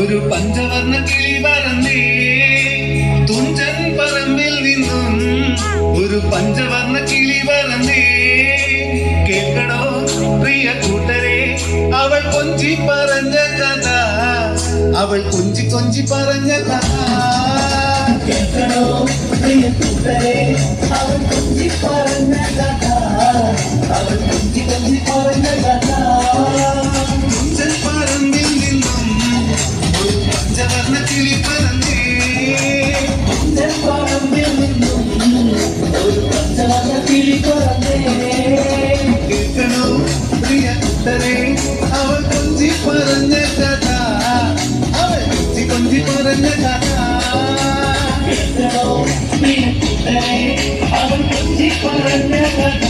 ഒരു പഞ്ചവർണ്ണ കിളി പറന്നേ തുഞ്ചൻ പറമ്പിൽ നിന്നും ഒരു പഞ്ചവർണ്ണ കിളി പറന്നേ കേൾക്കണോ പ്രിയ കൂട്ടരെ അവൾ കൊഞ്ചി പറഞ്ഞ കഥ അവൾ കൊഞ്ചി കൊഞ്ചി പറഞ്ഞ കഥ കേൾക്കണോ പ്രിയ കൂട്ടരെ അവൾ കൊഞ്ചി പറഞ്ഞ കഥ അവൾ കൊഞ്ചി കൊഞ്ചി പറഞ്ഞ കഥ തുഞ്ചൻ പറമ്പിൽ നിന്നും ഒരു പഞ്ചവർണ്ണ കിളി പറന്നേ തുഞ്ചൻ പറമ്പിൽ നിന്നും ഒരു പഞ്ചവർണ്ണ കിളി പറന്നേ കേൾക്കണോ പ്രിയ കൂട്ടരെ അവൾ കൊഞ്ചി പറഞ്ഞ കഥ അവൾ കൊഞ്ചി കൊഞ്ചി പറഞ്ഞ കഥ കേൾക്കണോ പ്രിയ കൂട്ടരെ അവൾ കൊഞ്ചി പറഞ്ഞ കഥ